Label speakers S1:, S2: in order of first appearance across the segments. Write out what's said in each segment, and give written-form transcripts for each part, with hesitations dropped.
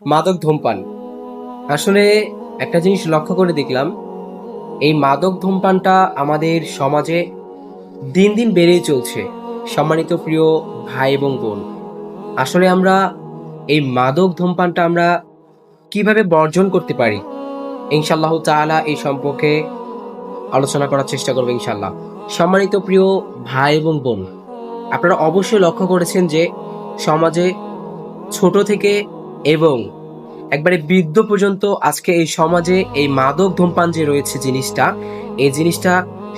S1: মাদক ধূমপান। আসলে একটা জিনিস লক্ষ্য করে দেখলাম, এই মাদক ধূমপানটা আমাদের সমাজে দিন দিন বেড়েই চলছে। সম্মানিত প্রিয় ভাই এবং বোন, আসলে আমরা এই মাদক ধূমপানটা আমরা কিভাবে বর্জন করতে পারি, ইনশাআল্লাহ তাআলা এই সম্পর্কে আলোচনা করার চেষ্টা করবো ইনশাআল্লাহ। সম্মানিত প্রিয় ভাই এবং বোন, আপনারা অবশ্যই লক্ষ্য করেছেন যে সমাজে ছোট থেকে এবং একবারে বৃদ্ধ পর্যন্ত আজকে এই সমাজে এই মাদক ধূমপান যে রয়েছে জিনিসটা, এই জিনিসটা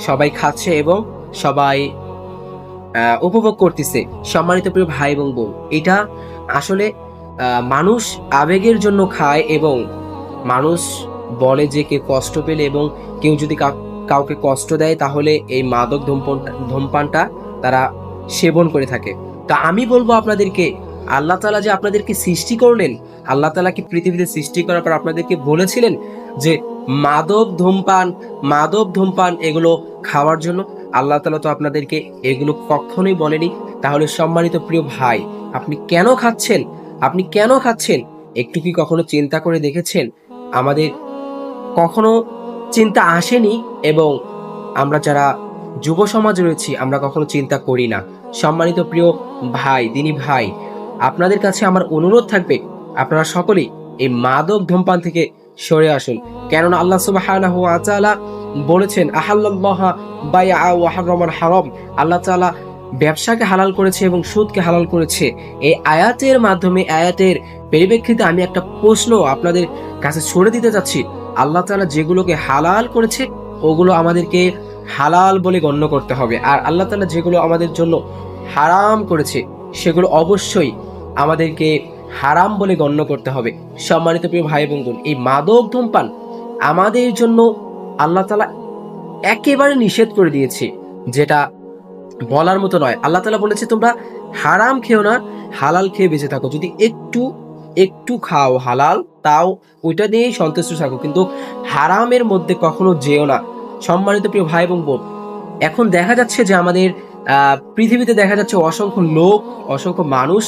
S1: সবাই খাচ্ছে এবং সবাই উপভোগ করতেছে। সম্মানিত প্রিয় ভাই এবং বোন, এটা আসলে মানুষ আবেগের জন্য খায় এবং মানুষ বলে যে কেউ কষ্ট পেলে এবং কেউ যদি কাউকে কষ্ট দেয় তাহলে এই মাদক ধূমপানটা তারা সেবন করে থাকে। তা আমি বলবো আপনাদেরকে, আল্লাহ তাআলা যে আপনাদেরকে সৃষ্টি করলেন, আল্লাহ তাআলা কি পৃথিবীতে সৃষ্টি করার পর আপনাদেরকে বলেছিলেন যে মাদক ধূমপান এগুলো খাওয়ার জন্য? আল্লাহ তাআলা তো আপনাদেরকে এগুলো কখনোই বলেনি। তাহলে সম্মানিত প্রিয় ভাই, আপনি কেন খাচ্ছেন? আপনি কেন খাচ্ছেন? একটু কি কখনো চিন্তা করে দেখেছেন? আমাদের কখনো চিন্তা আসেনি এবং আমরা যারা যুব সমাজ রয়েছি আমরা কখনো চিন্তা করি না। সম্মানিত প্রিয় ভাই, দিনী ভাই, আপনাদের কাছে আমার অনুরোধ থাকবে, আপনারা সকলেই এই মাদক ধূমপান থেকে সরে আসুন। কেননা আল্লাহ সুবহানাহু ওয়া তাআলা বলেছেন, আহাল্লাল্লাহা বাইআ ওয়া হারামাল হারাম। আল্লাহ তাআলা ব্যবসাকে হালাল করেছে এবং সুদকে হালাল করেছে। এই আয়াতের মাধ্যমে, আয়াতের পরিপ্রেক্ষিতে আমি একটা প্রশ্ন আপনাদের কাছে ছড়ে দিতে যাচ্ছি। আল্লাহ তাআলা যেগুলোকে হালাল করেছে ওগুলো আমাদেরকে হালাল বলে গণ্য করতে হবে, আর আল্লাহ তাআলা যেগুলো আমাদের জন্য হারাম করেছে সেগুলো অবশ্যই আমাদেরকে হারাম বলে গণ্য করতে হবে। সম্মানিত প্রিয় ভাই এবং বোন, এই মাদক ধূমপান আমাদের জন্য আল্লাহ তাআলা একেবারে নিষেধ করে দিয়েছে, যেটা বলার মতো নয়। আল্লাহ তাআলা বলেছে তোমরা হারাম খেও না, হালাল খেয়ে বেঁচে থাকো। যদি একটু একটু খাও হালাল, তাও ওইটা দিয়েই সন্তুষ্ট থাকো, কিন্তু হারামের মধ্যে কখনো যেও না। সম্মানিত প্রিয় ভাই এবং বোন, এখন দেখা যাচ্ছে যে আমাদের পৃথিবীতে দেখা যাচ্ছে অসংখ্য লোক, অসংখ্য মানুষ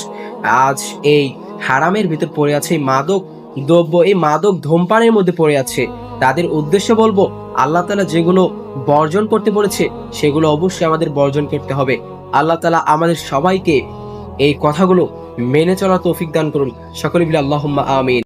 S1: আজ এই হারামের ভিতর পড়ে আছে, এই মাদক দ্রব্য, এই মাদক ধূমপানের মধ্যে পড়ে আছে। তাদের উদ্দেশ্য বলবো, আল্লাহ তাআলা যেগুলো বর্জন করতে বলেছে সেগুলো অবশ্যই আমাদের বর্জন করতে হবে। আল্লাহ তাআলা আমাদের সবাইকে এই কথাগুলো মেনে চলার তৌফিক দান করুন। সকলে বলি আল্লাহুম্মা আমিন।